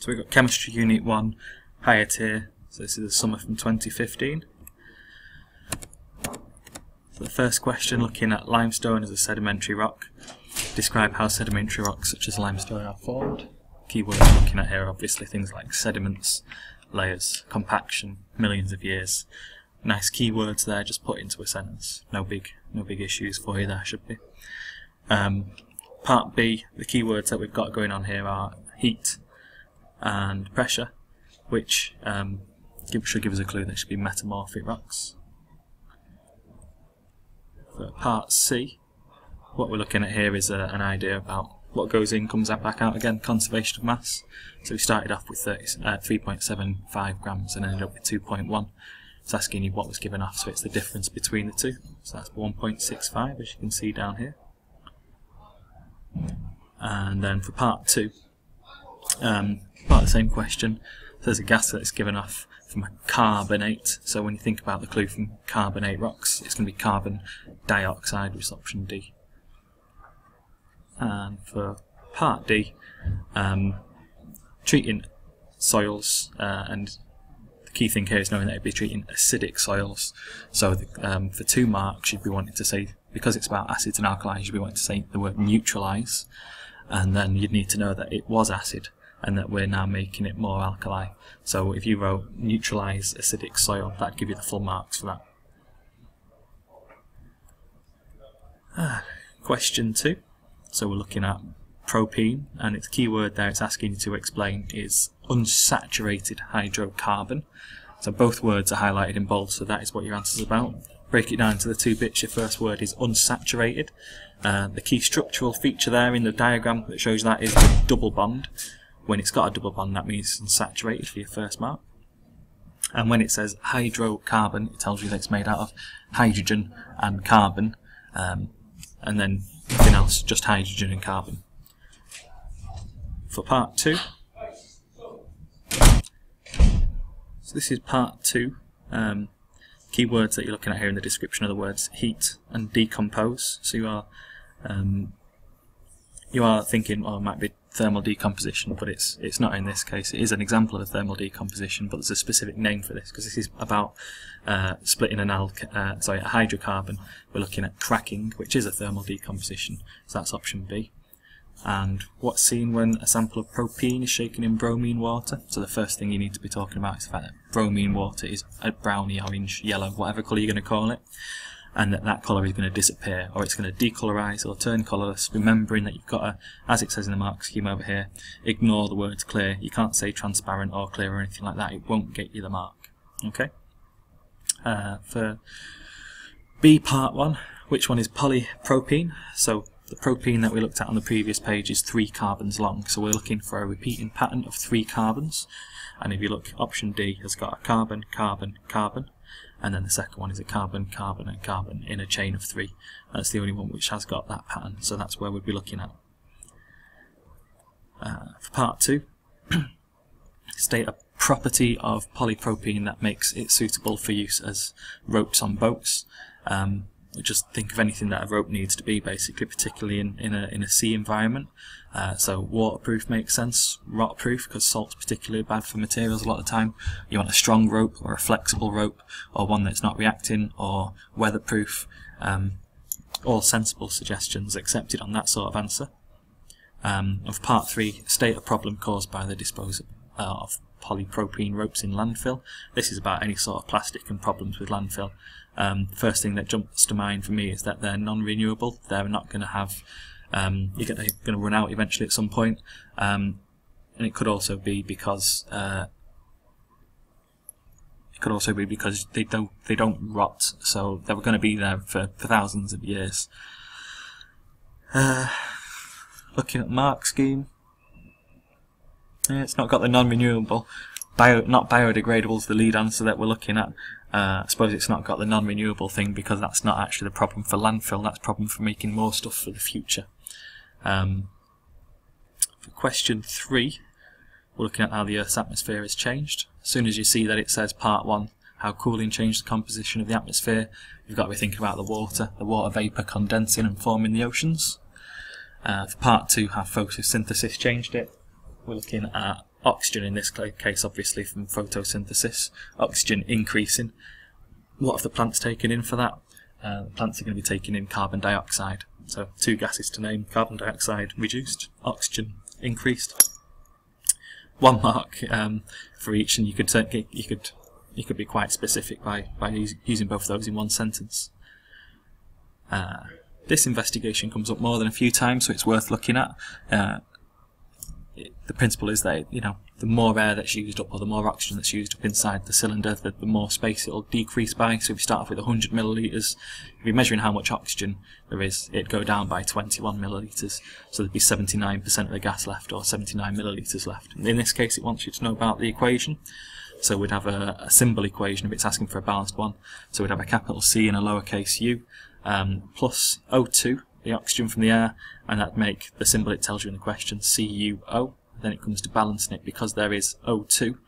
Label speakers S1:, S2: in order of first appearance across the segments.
S1: So we've got Chemistry Unit 1, higher tier, so this is the summer from 2015. So the first question, looking at limestone as a sedimentary rock. Describe how sedimentary rocks such as limestone are formed. Keywords we're looking at here are obviously things like sediments, layers, compaction, millions of years. Nice keywords there, just put into a sentence. No big issues for you there, should be. Part B, the keywords that we've got going on here are heat and pressure, which should give us a clue that should be metamorphic rocks. For part C, what we're looking at here is an idea about what goes in comes out back out again, conservation of mass. So we started off with 3.75 grams and ended up with 2.1. It's asking you what was given off, so it's the difference between the two. So that's 1.65, as you can see down here. And then for part 2, part of the same question, there's a gas that's given off from a carbonate. So when you think about the clue from carbonate rocks, it's going to be carbon dioxide, which is option D. And for part D, treating soils, and the key thing here is knowing that it'd be treating acidic soils. So for 2 marks, you'd be wanting to say, because it's about acids and alkalis, you'd be wanting to say the word neutralise, and then you'd need to know that it was acid and that we're now making it more alkali. So if you wrote neutralise acidic soil, that'd give you the full marks for that. Question 2. So we're looking at propene, and its key word there it's asking you to explain is unsaturated hydrocarbon. So both words are highlighted in bold, so that is what your answer is about. Break it down to the 2 bits. Your first word is unsaturated. The key structural feature there in the diagram that shows that is the double bond. When it's got a double bond, that means it's unsaturated for your first mark. And when it says hydrocarbon, it tells you that it's made out of hydrogen and carbon, and then nothing else, just hydrogen and carbon. For part 2, so this is part 2. Keywords that you're looking at here in the description are the words heat and decompose. So you are thinking, oh, it might be thermal decomposition, but it's not in this case. It is an example of a thermal decomposition, but there's a specific name for this because this is about splitting a hydrocarbon. We're looking at cracking, which is a thermal decomposition. So that's option B. And what's seen when a sample of propene is shaken in bromine water? So the first thing you need to be talking about is the fact that bromine water is a browny, orange, yellow, whatever colour you're going to call it, and that colour is going to disappear, or it's going to decolorise or turn colourless, remembering that you've got to, as it says in the mark scheme over here, ignore the words clear. You can't say transparent or clear or anything like that, it won't get you the mark. Okay? For B part 1, which one is polypropene? So the propene that we looked at on the previous page is 3 carbons long, so we're looking for a repeating pattern of 3 carbons. And if you look, option D has got a carbon, carbon, carbon, and then the second one is a carbon, carbon, and carbon in a chain of 3. That's the only one which has got that pattern, so that's where we'd be looking at. For part 2, state a property of polypropene that makes it suitable for use as ropes on boats. Just think of anything that a rope needs to be, basically, particularly in a sea environment. So waterproof makes sense, rotproof because salt's particularly bad for materials a lot of the time. You want a strong rope or a flexible rope, or one that's not reacting, or weatherproof. All sensible suggestions accepted on that sort of answer. Of part 3, state a problem caused by the disposal of polypropene ropes in landfill. This is about any sort of plastic and problems with landfill. First thing that jumps to mind for me is that they're non-renewable. They're not going to have, you're going to run out eventually at some point, and it could also be because they don't rot, so they were going to be there for thousands of years. Looking at mark scheme, it's not got the non-renewable. Not biodegradable is the lead answer that we're looking at. I suppose it's not got the non-renewable thing because that's not actually the problem for landfill, that's the problem for making more stuff for the future. For question 3, we're looking at how the Earth's atmosphere has changed. As soon as you see that it says part 1, how cooling changed the composition of the atmosphere, you've got to be thinking about the water vapour condensing and forming the oceans. For part 2, how photosynthesis changed it. We're looking at oxygen in this case, obviously from photosynthesis, oxygen increasing. What have the plants taken in for that? The plants are going to be taking in carbon dioxide. So 2 gases to name: carbon dioxide reduced, oxygen increased. 1 mark for each, and you could be quite specific by using both of those in one sentence. This investigation comes up more than a few times, so it's worth looking at. The principle is that, you know, the more air that's used up, or the more oxygen that's used up inside the cylinder, the more space it'll decrease by. So if you start off with 100 millilitres, if you're measuring how much oxygen there is, it'd go down by 21 millilitres. So there'd be 79% of the gas left, or 79 millilitres left. In this case, it wants you to know about the equation. So we'd have a symbol equation if it's asking for a balanced one. So we'd have a capital C and a lowercase u, plus O2, the oxygen from the air, and that'd make the symbol it tells you in the question CuO. Then it comes to balancing it, because there is O2.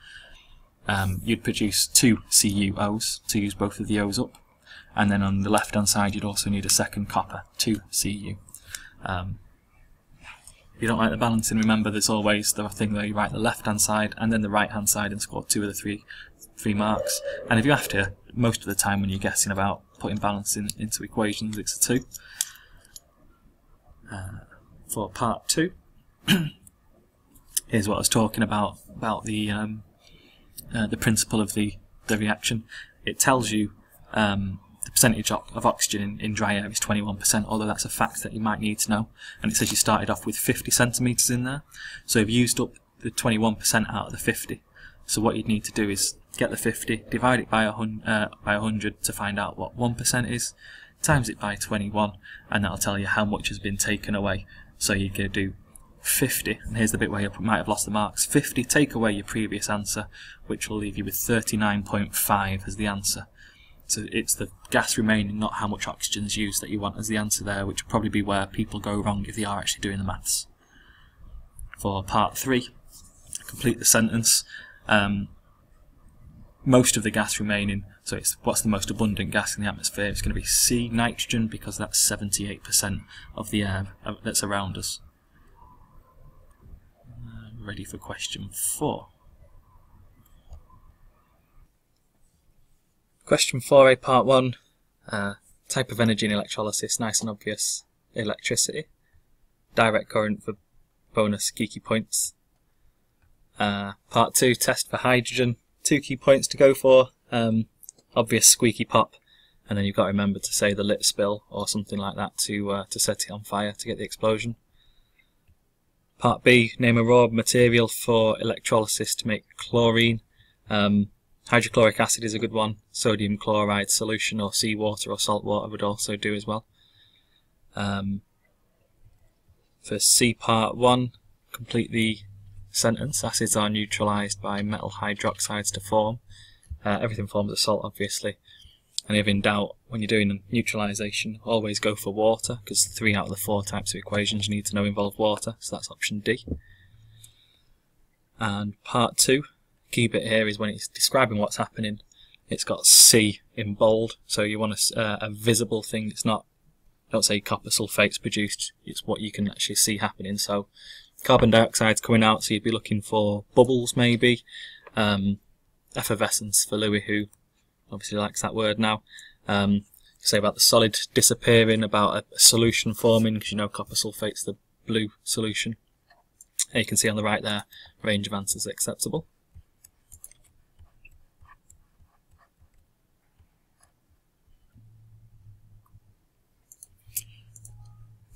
S1: You'd produce 2 CuOs to use both of the O's up, and then on the left hand side you'd also need a second copper, 2 Cu. If you don't like the balancing, remember there's always the thing where you write the left hand side and then the right hand side and score 2 of the 3 marks. And if you have to, most of the time when you're guessing about putting balancing into equations, it's a 2. For part 2, here's what I was talking about the principle of the reaction. It tells you the percentage of oxygen in dry air is 21%, although that's a fact that you might need to know. And it says you started off with 50 centimetres in there, so you've used up the 21% out of the 50. So what you'd need to do is get the 50, divide it by 100 to find out what 1% is, times it by 21, and that'll tell you how much has been taken away. So you're going to do 50, and here's the bit where you might have lost the marks. 50, take away your previous answer, which will leave you with 39.5 as the answer. So it's the gas remaining, not how much oxygen is used, that you want as the answer there, which will probably be where people go wrong if they are actually doing the maths. For part 3, complete the sentence. Most of the gas remaining, so it's what's the most abundant gas in the atmosphere, it's going to be C, nitrogen, because that's 78% of the air that's around us. Ready for question 4. Question 4a, part 1. Type of energy in electrolysis, nice and obvious. Electricity. Direct current for bonus geeky points. Part 2, test for hydrogen. 2 key points to go for. Obvious squeaky pop, and then you've got to remember to say the lit spill or something like that to set it on fire to get the explosion. Part B, name a raw material for electrolysis to make chlorine. Hydrochloric acid is a good one. Sodium chloride solution or seawater or salt water would also do as well. For C part 1, complete the sentence. Acids are neutralised by metal hydroxides to form. Everything forms a salt, obviously. And if in doubt, when you're doing a neutralisation, always go for water, because 3 out of the 4 types of equations you need to know involve water, so that's option D. And part 2, key bit here is when it's describing what's happening, it's got C in bold, so you want a visible thing. It's not, don't say copper sulfate's produced, it's what you can actually see happening. So carbon dioxide's coming out, so you'd be looking for bubbles maybe, effervescence for Louis, who obviously likes that word now. Say about the solid disappearing, about a solution forming, because you know copper sulfate's the blue solution. And you can see on the right there, range of answers acceptable.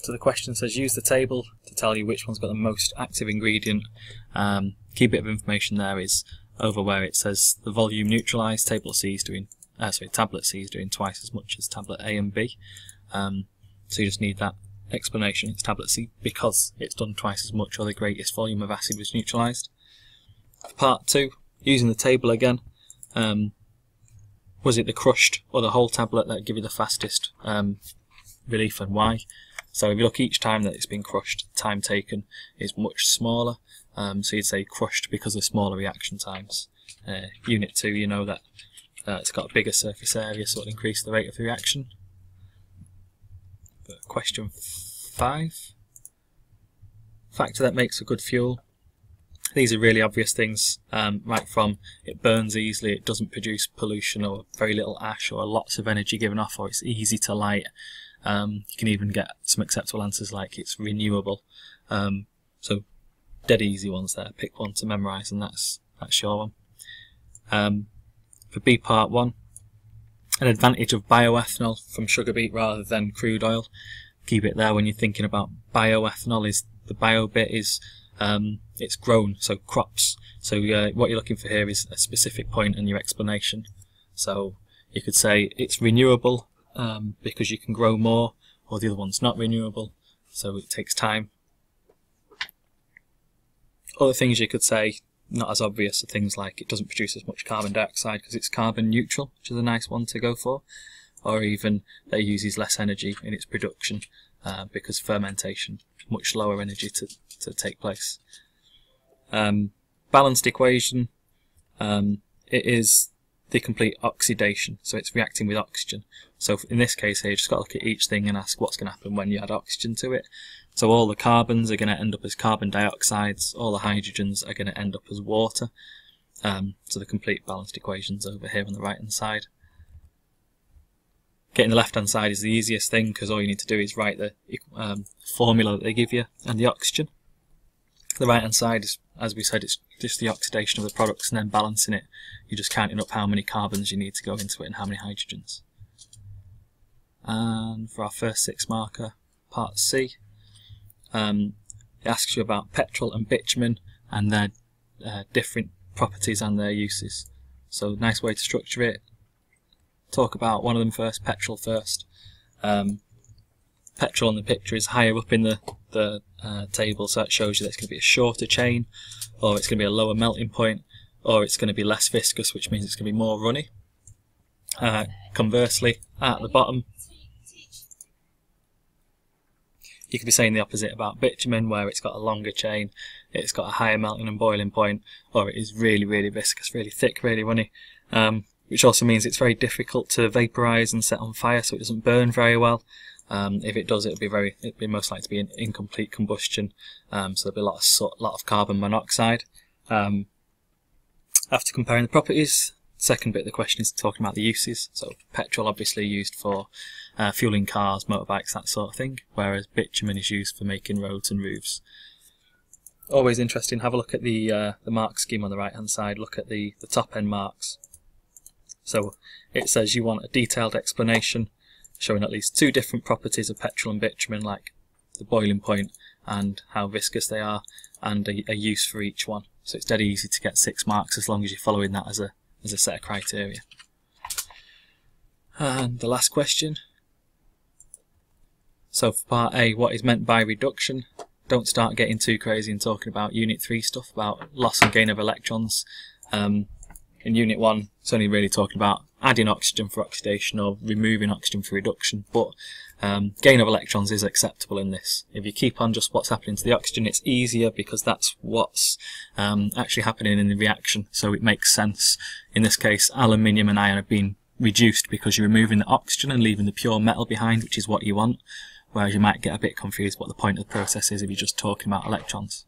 S1: So the question says use the table to tell you which one's got the most active ingredient. Key bit of information there is over where it says the volume neutralised, tablet C is doing twice as much as tablet A and B. So you just need that explanation. It's tablet C because it's done twice as much, or the greatest volume of acid was neutralised. For part 2, using the table again, was it the crushed or the whole tablet that give you the fastest relief, and why? So if you look each time that it's been crushed, the time taken is much smaller. So you'd say crushed because of smaller reaction times. Unit 2, you know that it's got a bigger surface area, so it'll increase the rate of the reaction. But question 5. Factor that makes a good fuel. These are really obvious things, right from it burns easily, it doesn't produce pollution or very little ash or lots of energy given off, or it's easy to light. You can even get some acceptable answers like it's renewable. So dead easy ones there. Pick one to memorise, and that's your one. For B part 1, an advantage of bioethanol from sugar beet rather than crude oil. Keep it there when you're thinking about bioethanol. Is the bio bit is it's grown, so crops. So what you're looking for here is a specific point in your explanation. So you could say it's renewable because you can grow more, or the other one's not renewable, so it takes time. Other things you could say, not as obvious, are things like it doesn't produce as much carbon dioxide because it's carbon neutral, which is a nice one to go for, or even that it uses less energy in its production because fermentation, much lower energy to take place. Balanced equation, it is the complete oxidation, so it's reacting with oxygen. So in this case here, you just got to look at each thing and ask what's going to happen when you add oxygen to it. So all the carbons are going to end up as carbon dioxides, all the hydrogens are going to end up as water. So the complete balanced equation's over here on the right hand side. Getting the left hand side is the easiest thing because all you need to do is write the formula that they give you and the oxygen. The right hand side is, as we said, it's just the oxidation of the products and then balancing it. You're just counting up how many carbons you need to go into it and how many hydrogens. And for our first 6 marker, part C, it asks you about petrol and bitumen and their different properties and their uses. So nice way to structure it. Talk about one of them first, petrol first. Petrol on the picture is higher up in the table, so that shows you that it's going to be a shorter chain, or it's going to be a lower melting point, or it's going to be less viscous, which means it's going to be more runny. Conversely, at the bottom, you could be saying the opposite about bitumen, where it's got a longer chain, it's got a higher melting and boiling point, or it is really, really viscous, really thick, really runny, which also means it's very difficult to vaporise and set on fire, so it doesn't burn very well. If it does, it'll be most likely to be an incomplete combustion, so there'll be a lot of carbon monoxide. After comparing the properties, second bit of the question is talking about the uses. So petrol obviously used for fueling cars, motorbikes, that sort of thing, whereas bitumen is used for making roads and roofs. Always interesting. Have a look at the mark scheme on the right hand side. Look at the top end marks. So it says you want a detailed explanation showing at least 2 different properties of petrol and bitumen, like the boiling point and how viscous they are, and a use for each one. So it's dead easy to get 6 marks as long as you're following that as a set of criteria. And the last question. So for part A, what is meant by reduction? Don't start getting too crazy and talking about Unit 3 stuff, about loss and gain of electrons. In Unit 1, it's only really talking about adding oxygen for oxidation or removing oxygen for reduction, but gain of electrons is acceptable in this. If you keep on just what's happening to the oxygen, it's easier because that's what's actually happening in the reaction, so it makes sense. In this case, aluminium and iron have been reduced because you're removing the oxygen and leaving the pure metal behind, which is what you want, whereas you might get a bit confused what the point of the process is if you're just talking about electrons.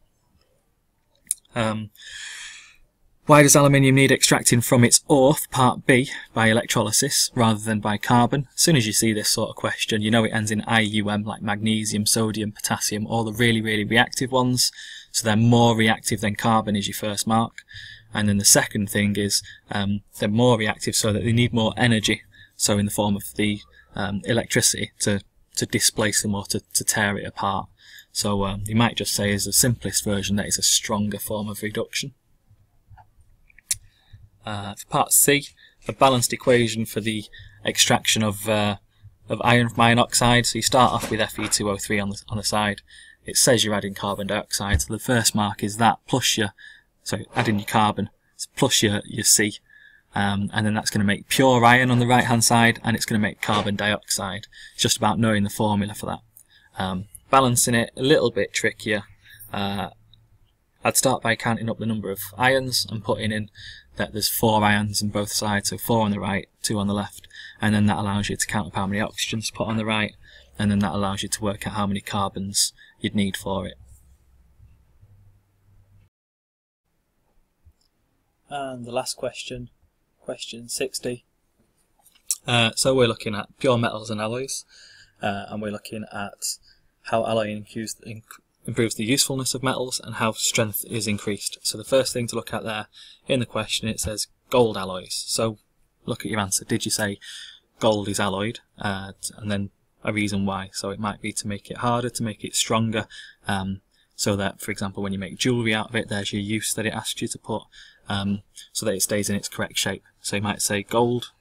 S1: Why does aluminium need extracting from its ore, part B, by electrolysis rather than by carbon? As soon as you see this sort of question, you know it ends in IUM, like magnesium, sodium, potassium, all the really, really reactive ones. So they're more reactive than carbon is your first mark. And then the second thing is they're more reactive so that they need more energy, so in the form of the electricity to displace them or to tear it apart. So you might just say as the simplest version that it's a stronger form of reduction. For part C, a balanced equation for the extraction of iron from iron oxide. So you start off with Fe2O3 on the side. It says you're adding carbon dioxide, so the first mark is that plus adding your carbon plus your C, and then that's going to make pure iron on the right hand side, and it's going to make carbon dioxide. It's just about knowing the formula for that. Balancing it a little bit trickier. I'd start by counting up the number of ions and putting in that there's 4 ions on both sides, so 4 on the right, 2 on the left, and then that allows you to count up how many oxygens to put on the right, and then that allows you to work out how many carbons you'd need for it. And the last question, question 60. So we're looking at pure metals and alloys, and we're looking at how alloying improves the usefulness of metals and how strength is increased. So the first thing to look at there in the question, it says gold alloys. So look at your answer. Did you say gold is alloyed, and then a reason why? So it might be to make it harder, to make it stronger, so that, for example, when you make jewellery out of it, there's your use that it asked you to put, so that it stays in its correct shape. So you might say gold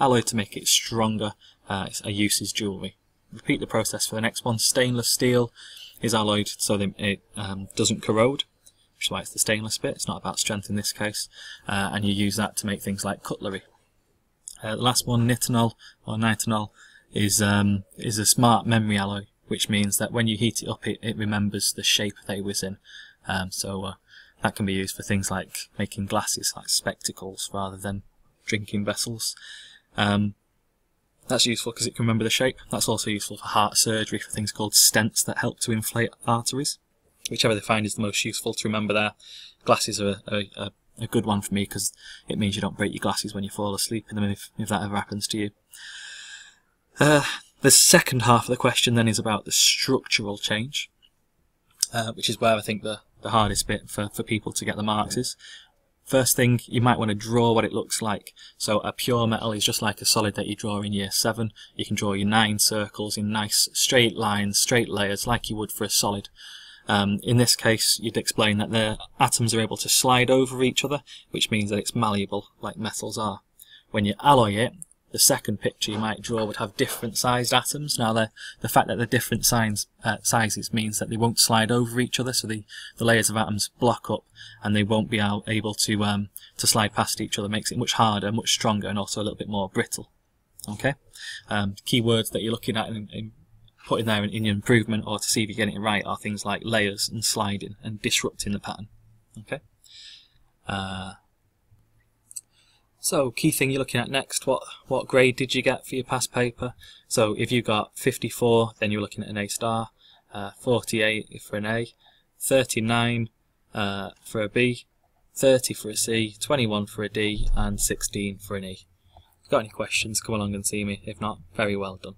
S1: alloyed to make it stronger, a use is jewellery. Repeat the process for the next one. Stainless steel is alloyed so that it doesn't corrode, which is why it's the stainless bit. It's not about strength in this case, and you use that to make things like cutlery. The last one, nitinol or nitinol, is a smart memory alloy, which means that when you heat it up, it remembers the shape that it was in. So that can be used for things like making glasses, like spectacles, rather than drinking vessels. That's useful because it can remember the shape. That's also useful for heart surgery, for things called stents that help to inflate arteries. Whichever they find is the most useful to remember there. Glasses are a good one for me because it means you don't break your glasses when you fall asleep in them, if that ever happens to you. The second half of the question then is about the structural change, which is where I think the hardest bit for people to get the marks is. First thing, you might want to draw what it looks like. So a pure metal is just like a solid that you draw in year 7. You can draw your 9 circles in nice straight lines, straight layers, like you would for a solid. In this case, you'd explain that the atoms are able to slide over each other, which means that it's malleable, like metals are. When you alloy it, the second picture you might draw would have different sized atoms. Now, the fact that they're different sizes means that they won't slide over each other, so the layers of atoms block up and they won't be able to slide past each other. Makes it much harder, much stronger, and also a little bit more brittle. Okay? Key words that you're looking at and putting there in your improvement, or to see if you're getting it right, are things like layers and sliding and disrupting the pattern. Okay? So, key thing you're looking at next, what grade did you get for your past paper? So, if you got 54, then you're looking at an A star, 48 for an A, 39 for a B, 30 for a C, 21 for a D, and 16 for an E. If you've got any questions, come along and see me. If not, very well done.